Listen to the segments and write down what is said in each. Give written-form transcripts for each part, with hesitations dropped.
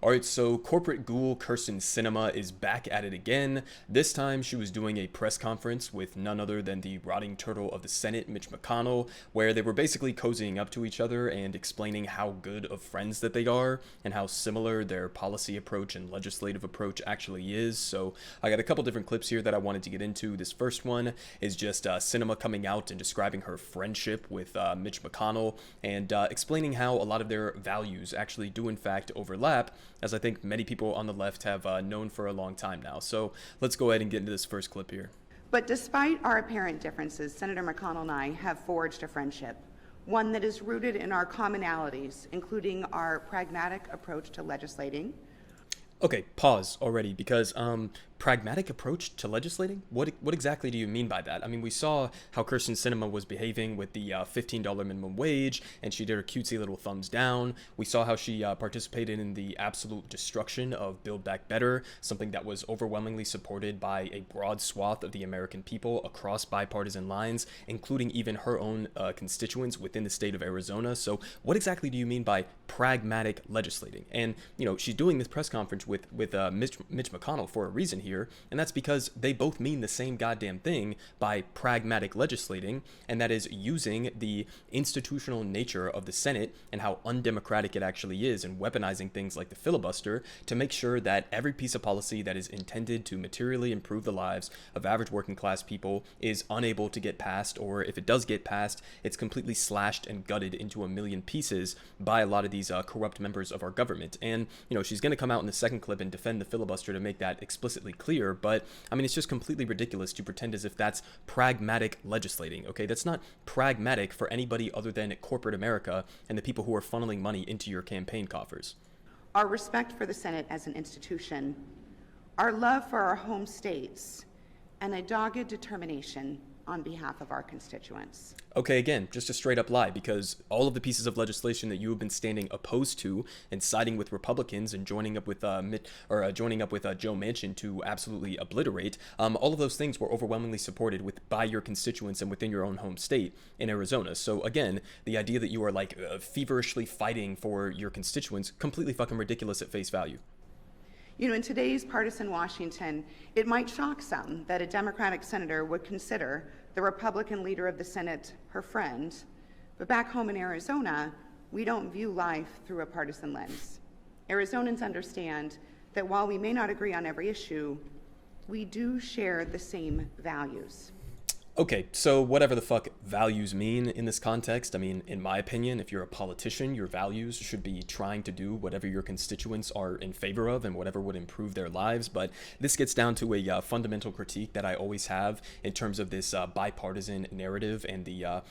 All right, so corporate ghoul Kyrsten Sinema is back at it again. This time she was doing a press conference with none other than the rotting turtle of the Senate, Mitch McConnell, where they were basically cozying up to each other and explaining how good of friends that they are and how similar their policy approach and legislative approach actually is. So I got a couple different clips here that I wanted to get into. This first one is just Sinema coming out and describing her friendship with Mitch McConnell and explaining how a lot of their values actually do in fact overlap, as I think many people on the left have known for a long time now. So let's go ahead and get into this first clip here. But despite our apparent differences, Senator McConnell and I have forged a friendship, one that is rooted in our commonalities, including our pragmatic approach to legislating. Okay, pause already, because pragmatic approach to legislating? What exactly do you mean by that? I mean, we saw how Kyrsten Sinema was behaving with the $15 minimum wage, and she did her cutesy little thumbs down. We saw how she participated in the absolute destruction of Build Back Better, something that was overwhelmingly supported by a broad swath of the American people across bipartisan lines, including even her own constituents within the state of Arizona. So what exactly do you mean by pragmatic legislating? And, you know, she's doing this press conference with Mitch McConnell for a reason here, and that's because they both mean the same goddamn thing by pragmatic legislating, and that is using the institutional nature of the Senate and how undemocratic it actually is, and weaponizing things like the filibuster to make sure that every piece of policy that is intended to materially improve the lives of average working class people is unable to get passed, or if it does get passed, it's completely slashed and gutted into a million pieces by a lot of these corrupt members of our government. And, you know, she's going to come out in the second clip and defend the filibuster to make that explicitly clear, but I mean, it's just completely ridiculous to pretend as if that's pragmatic legislating. Okay, that's not pragmatic for anybody other than corporate America and the people who are funneling money into your campaign coffers. Our respect for the Senate as an institution, our love for our home states, and a dogged determination on behalf of our constituents. Okay, again, just a straight up lie, because all of the pieces of legislation that you have been standing opposed to and siding with Republicans and joining up with Joe Manchin to absolutely obliterate, all of those things were overwhelmingly supported by your constituents and within your own home state in Arizona. So again, the idea that you are like feverishly fighting for your constituents, completely fucking ridiculous at face value. You know, in today's partisan Washington, it might shock some that a Democratic senator would consider the Republican leader of the Senate her friend, but back home in Arizona, we don't view life through a partisan lens. Arizonans understand that while we may not agree on every issue, we do share the same values. Okay, so whatever the fuck values mean in this context, I mean, in my opinion, if you're a politician, your values should be trying to do whatever your constituents are in favor of and whatever would improve their lives. But this gets down to a fundamental critique that I always have in terms of this bipartisan narrative and the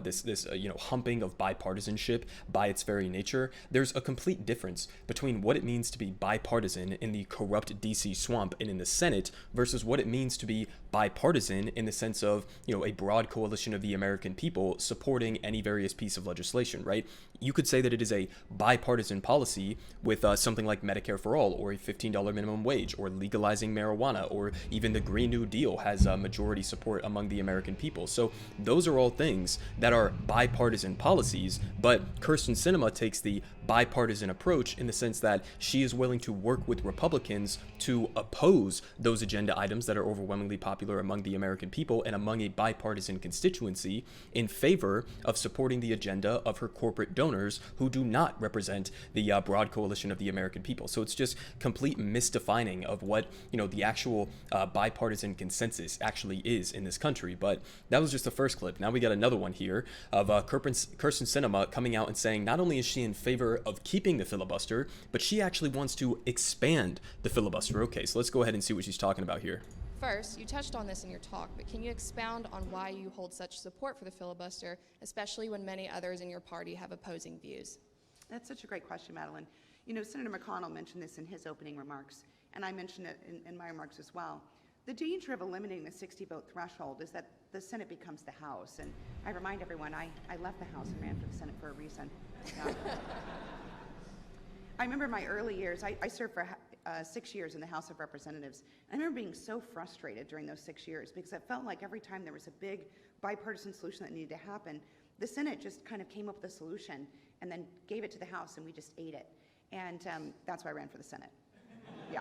this humping of bipartisanship by its very nature. There's a complete difference between what it means to be bipartisan in the corrupt DC swamp and in the Senate versus what it means to be bipartisan in the sense of, you know, a broad coalition of the American people supporting any various piece of legislation, right? You could say that it is a bipartisan policy with something like Medicare for All, or a $15 minimum wage, or legalizing marijuana, or even the Green New Deal has majority support among the American people. So those are all things that are bipartisan policies, but Kyrsten Sinema takes the bipartisan approach in the sense that she is willing to work with Republicans to oppose those agenda items that are overwhelmingly popular among the American people and among a bipartisan constituency in favor of supporting the agenda of her corporate donors who do not represent the broad coalition of the American people. So it's just complete misdefining of what, you know, the actual bipartisan consensus actually is in this country. But that was just the first clip. Now we got another one here of Kyrsten Sinema coming out and saying not only is she in favor of keeping the filibuster, but she actually wants to expand the filibuster. Okay, so let's go ahead and see what she's talking about here. First, you touched on this in your talk, but can you expound on why you hold such support for the filibuster, especially when many others in your party have opposing views? That's such a great question, Madeline. You know, Senator McConnell mentioned this in his opening remarks, and I mentioned it in my remarks as well. The danger of eliminating the 60-vote threshold is that the Senate becomes the House. And I remind everyone, I left the House and ran for the Senate for a reason. I remember my early years, I served for 6 years in the House of Representatives. And I remember being so frustrated during those 6 years because it felt like every time there was a big bipartisan solution that needed to happen, the Senate just kind of came up with a solution and then gave it to the House and we just ate it. And that's why I ran for the Senate. Yeah.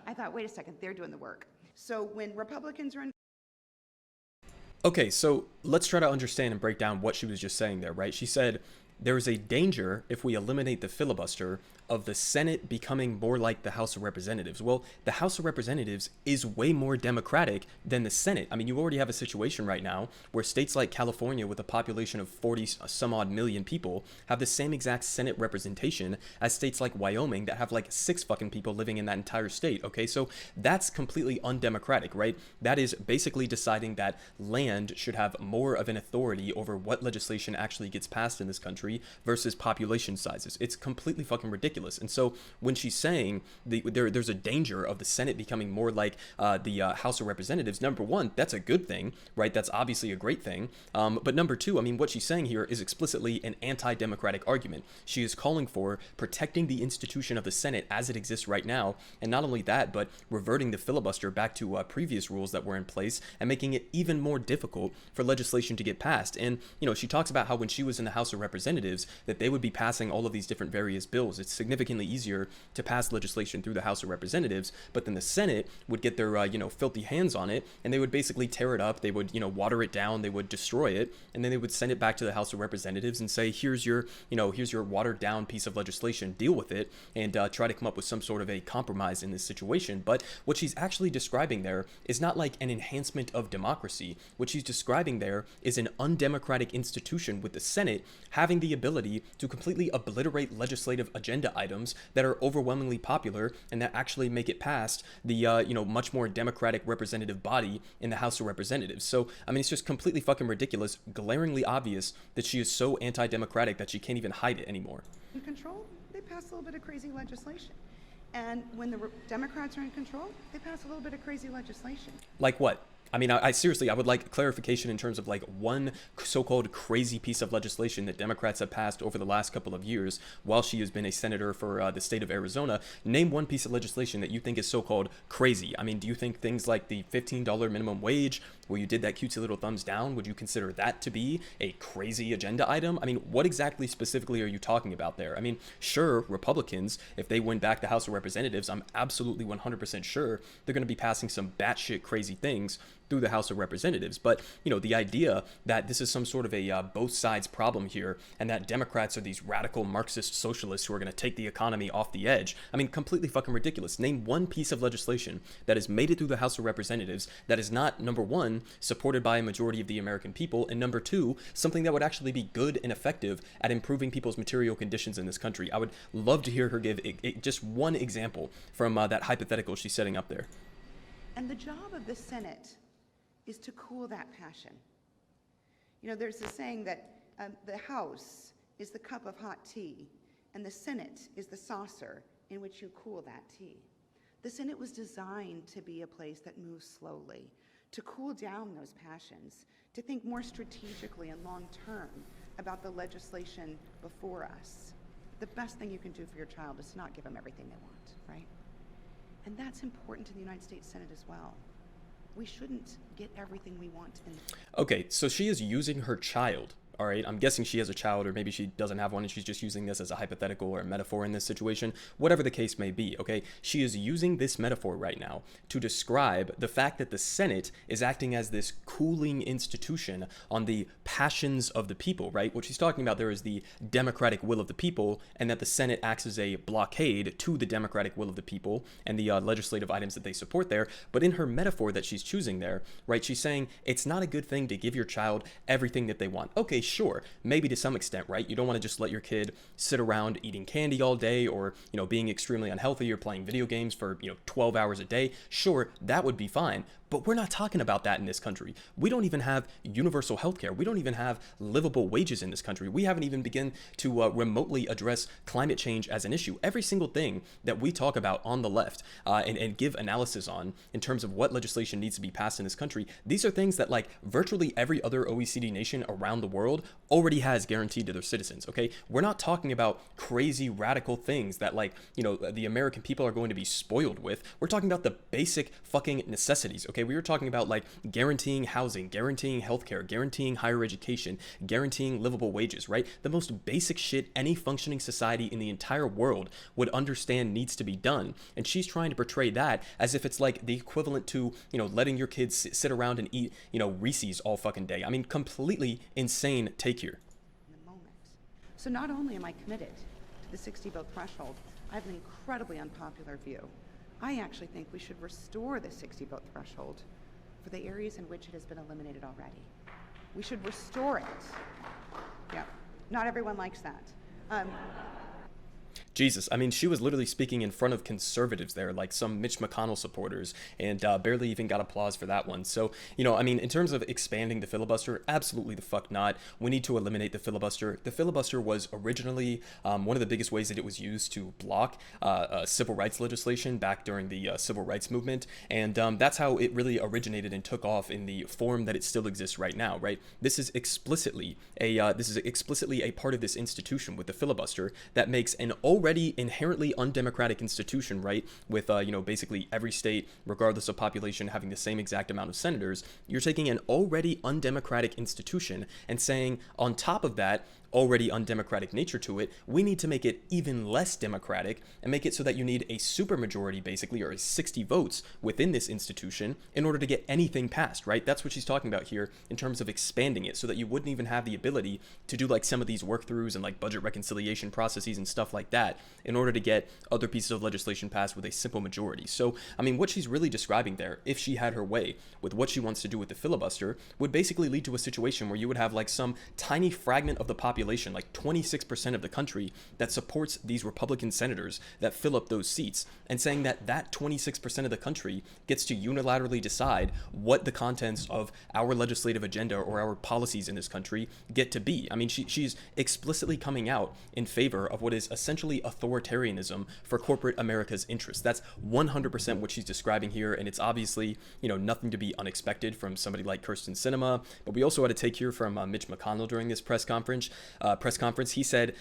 I thought, wait a second, they're doing the work. So when Republicans are in Okay, so let's try to understand and break down what she was just saying there, right? She said there is a danger if we eliminate the filibuster of the Senate becoming more like the House of Representatives. Well, the House of Representatives is way more democratic than the Senate. I mean, you already have a situation right now where states like California, with a population of 40 some odd million people, have the same exact Senate representation as states like Wyoming that have like 6 fucking people living in that entire state. Okay, so that's completely undemocratic, right? That is basically deciding that land should have more of an authority over what legislation actually gets passed in this country versus population sizes. It's completely fucking ridiculous. And so when she's saying there's a danger of the Senate becoming more like the House of Representatives, number one, that's a good thing, right? That's obviously a great thing. But number two, I mean, what she's saying here is explicitly an anti-democratic argument. She is calling for protecting the institution of the Senate as it exists right now. And not only that, but reverting the filibuster back to previous rules that were in place and making it even more difficult for legislation to get passed. And, you know, she talks about how when she was in the House of Representatives, that they would be passing all of these different various bills. It's significantly easier to pass legislation through the House of Representatives, but then the Senate would get their, filthy hands on it, and they would basically tear it up. They would, water it down. They would destroy it, and then they would send it back to the House of Representatives and say, here's your watered down piece of legislation. Deal with it and try to come up with some sort of a compromise in this situation. But what she's actually describing there is not like an enhancement of democracy. What she's describing there is an undemocratic institution with the Senate having the ability to completely obliterate legislative agenda items that are overwhelmingly popular and that actually make it past the much more democratic representative body in the House of Representatives. So I mean, it's just completely fucking ridiculous, glaringly obvious that she is so anti-democratic that she can't even hide it anymore. in control, they pass a little bit of crazy legislation. And when the Democrats are in control, they pass a little bit of crazy legislation. Like what? I mean, I seriously, I would like clarification in terms of like one so-called crazy piece of legislation that Democrats have passed over the last couple of years while she has been a senator for the state of Arizona. Name one piece of legislation that you think is so-called crazy. I mean, do you think things like the $15 minimum wage, where you did that cutesy little thumbs down, would you consider that to be a crazy agenda item? I mean, what exactly specifically are you talking about there? I mean, sure, Republicans, if they win back the House of Representatives, I'm absolutely 100% sure they're going to be passing some batshit crazy things through the House of Representatives. But, the idea that this is some sort of a both sides problem here and that Democrats are these radical Marxist socialists who are going to take the economy off the edge, I mean, completely fucking ridiculous. Name one piece of legislation that has made it through the House of Representatives that is not, number one, supported by a majority of the American people, and number two, something that would actually be good and effective at improving people's material conditions in this country. I would love to hear her give just one example from that hypothetical she's setting up there. And the job of the Senate is to cool that passion. There's a saying that the House is the cup of hot tea, and the Senate is the saucer in which you cool that tea. The Senate was designed to be a place that moves slowly, to cool down those passions, to think more strategically and long-term about the legislation before us. The best thing you can do for your child is to not give them everything they want, right? And that's important to the United States Senate as well. We shouldn't get everything we want. Okay, so she is using her child. All right, I'm guessing she has a child, or maybe she doesn't have one and she's just using this as a hypothetical or a metaphor in this situation, whatever the case may be, okay? She is using this metaphor right now to describe the fact that the Senate is acting as this cooling institution on the passions of the people, right? What she's talking about there is the democratic will of the people, and that the Senate acts as a blockade to the democratic will of the people and the legislative items that they support there. But in her metaphor that she's choosing there, right, she's saying it's not a good thing to give your child everything that they want. Okay, sure, maybe to some extent, right? You don't want to just let your kid sit around eating candy all day or, being extremely unhealthy or playing video games for, 12 hours a day. Sure, that would be fine. But we're not talking about that in this country. We don't even have universal health care. We don't even have livable wages in this country. We haven't even begun to remotely address climate change as an issue. Every single thing that we talk about on the left and give analysis on in terms of what legislation needs to be passed in this country, these are things that like virtually every other OECD nation around the world already has guaranteed to their citizens, okay? We're not talking about crazy radical things that like, the American people are going to be spoiled with. We're talking about the basic fucking necessities, okay? okay? We were talking about like guaranteeing housing, guaranteeing healthcare, guaranteeing higher education, guaranteeing livable wages, right? The most basic shit any functioning society in the entire world would understand needs to be done. And she's trying to portray that as if it's like the equivalent to, letting your kids sit around and eat, Reese's all fucking day. I mean, completely insane take here. In the moment. So not only am I committed to the 60 vote threshold, I have an incredibly unpopular view. I actually think we should restore the 60 vote threshold for the areas in which it has been eliminated already. We should restore it. Yeah, not everyone likes that. Jesus, I mean, she was literally speaking in front of conservatives there, like some Mitch McConnell supporters, and barely even got applause for that one. So, I mean, in terms of expanding the filibuster, absolutely the fuck not. We need to eliminate the filibuster. The filibuster was originally one of the biggest ways that it was used to block civil rights legislation back during the civil rights movement, and that's how it really originated and took off in the form that it still exists right now, right? This is explicitly a part of this institution with the filibuster that makes an already inherently undemocratic institution, right, with basically every state, regardless of population, having the same exact amount of senators. You're taking an already undemocratic institution and saying, on top of that already undemocratic nature to it, we need to make it even less democratic and make it so that you need a supermajority, basically, or 60 votes within this institution in order to get anything passed, right? That's what she's talking about here in terms of expanding it so that you wouldn't even have the ability to do like some of these work-throughs and like budget reconciliation processes and stuff like that in order to get other pieces of legislation passed with a simple majority. So, I mean, what she's really describing there, if she had her way with what she wants to do with the filibuster, would basically lead to a situation where you would have like some tiny fragment of the population, like 26% of the country, that supports these Republican senators that fill up those seats, and saying that that 26% of the country gets to unilaterally decide what the contents of our legislative agenda or our policies in this country get to be. I mean, she's explicitly coming out in favor of what is essentially authoritarianism for corporate America's interests. That's 100% what she's describing here, and it's obviously, nothing to be unexpected from somebody like Kyrsten Sinema. But we also had a take here from Mitch McConnell during this press conference. He said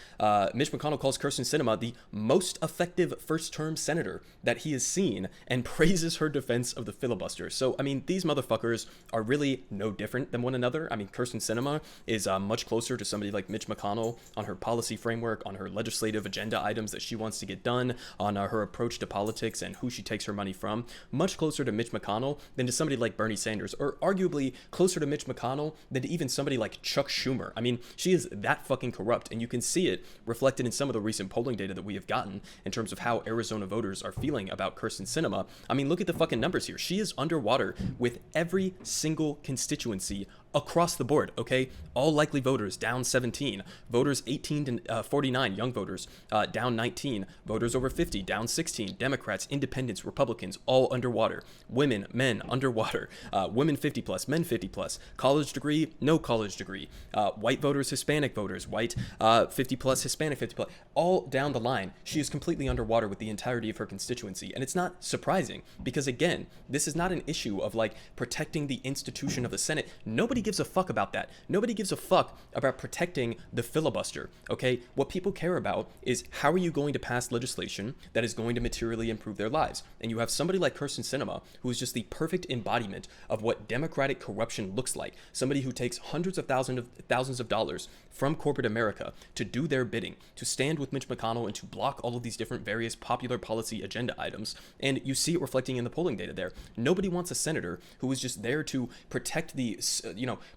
Mitch McConnell calls Kyrsten Sinema the most effective first-term senator that he has seen and praises her defense of the filibuster. So, I mean, these motherfuckers are really no different than one another. I mean, Kyrsten Sinema is much closer to somebody like Mitch McConnell on her policy framework, on her legislative agenda items that she wants to get done, on her approach to politics and who she takes her money from, much closer to Mitch McConnell than to somebody like Bernie Sanders, or arguably closer to Mitch McConnell than to even somebody like Chuck Schumer. I mean, she is that fucking corrupt, and you can see it reflected in some of the recent polling data that we have gotten in terms of how Arizona voters are feeling about Kyrsten Sinema. I mean, look at the fucking numbers here. She is underwater with every single constituency across the board, okay? All likely voters down 17, voters 18 to 49, young voters down 19, voters over 50 down 16, Democrats, Independents, Republicans, all underwater, women, men underwater, women 50 plus, men 50 plus, college degree, no college degree, white voters, Hispanic voters, white 50 plus, Hispanic 50 plus, all down the line. She is completely underwater with the entirety of her constituency, and it's not surprising because, again, this is not an issue of like protecting the institution of the Senate. Nobody gives a fuck about that. Nobody gives a fuck about protecting the filibuster, okay? What people care about is how are you going to pass legislation that is going to materially improve their lives? And you have somebody like Kyrsten Sinema, who is just the perfect embodiment of what democratic corruption looks like. Somebody who takes hundreds of thousands of dollars from corporate America to do their bidding, to stand with Mitch McConnell and to block all of these different various popular policy agenda items. And you see it reflecting in the polling data there. Nobody wants a senator who is just there to protect the,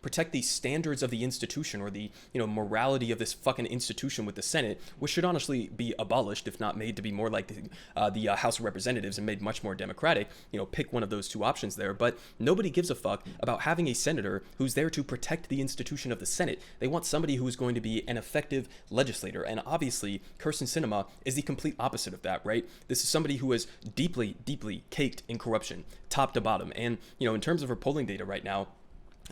protect the standards of the institution or the, morality of this fucking institution with the Senate, which should honestly be abolished, if not made to be more like the House of Representatives and made much more democratic. Pick one of those two options there. But nobody gives a fuck about having a senator who's there to protect the institution of the Senate. They want somebody who is going to be an effective legislator. And obviously, Kyrsten Sinema is the complete opposite of that, right? This is somebody who is deeply, deeply caked in corruption, top to bottom. And, in terms of her polling data right now,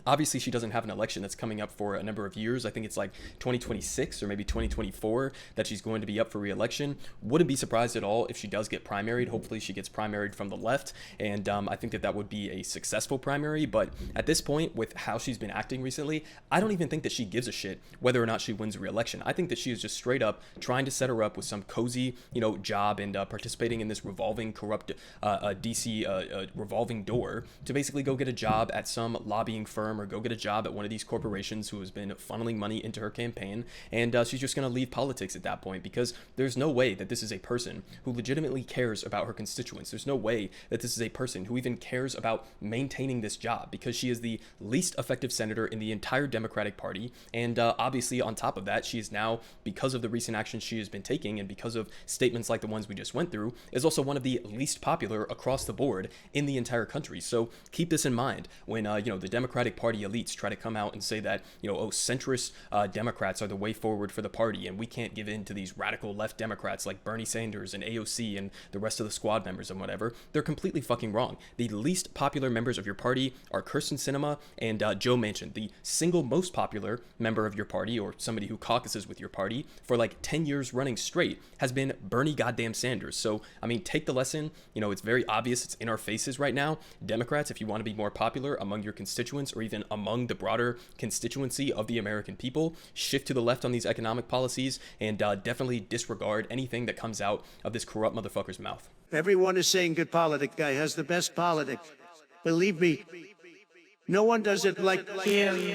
Obviously, she doesn't have an election that's coming up for a number of years. I think it's like 2026 or maybe 2024 that she's going to be up for re-election. Wouldn't be surprised at all if she does get primaried. Hopefully she gets primaried from the left, and I think that would be a successful primary. But at this point, with how she's been acting recently, I don't even think that she gives a shit whether or not she wins re-election. I think that she is just straight up trying to set her up with some cozy, job and participating in this revolving corrupt DC revolving door to basically go get a job at some lobbying firm or go get a job at one of these corporations who has been funneling money into her campaign, and she's just going to leave politics at that point, because there's no way that this is a person who legitimately cares about her constituents. There's no way that this is a person who even cares about maintaining this job, because she is the least effective senator in the entire Democratic Party, and obviously on top of that, she is now, because of the recent actions she has been taking and because of statements like the ones we just went through, is also one of the least popular across the board in the entire country. So keep this in mind when the Democratic Party elites try to come out and say that, centrist Democrats are the way forward for the party, and we can't give in to these radical left Democrats like Bernie Sanders and AOC and the rest of the squad members and whatever. They're completely fucking wrong. The least popular members of your party are Kyrsten Sinema and Joe Manchin. The single most popular member of your party, or somebody who caucuses with your party for like 10 years running straight, has been Bernie goddamn Sanders. So, take the lesson. It's very obvious. It's in our faces right now. Democrats, if you want to be more popular among your constituents or even among the broader constituency of the American people, shift to the left on these economic policies and definitely disregard anything that comes out of this corrupt motherfucker's mouth. Everyone is saying good politic guy has the best politics. Believe me, no one does it like him.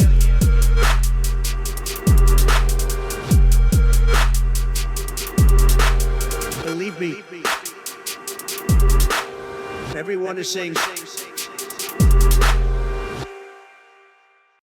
Believe me, everyone is saying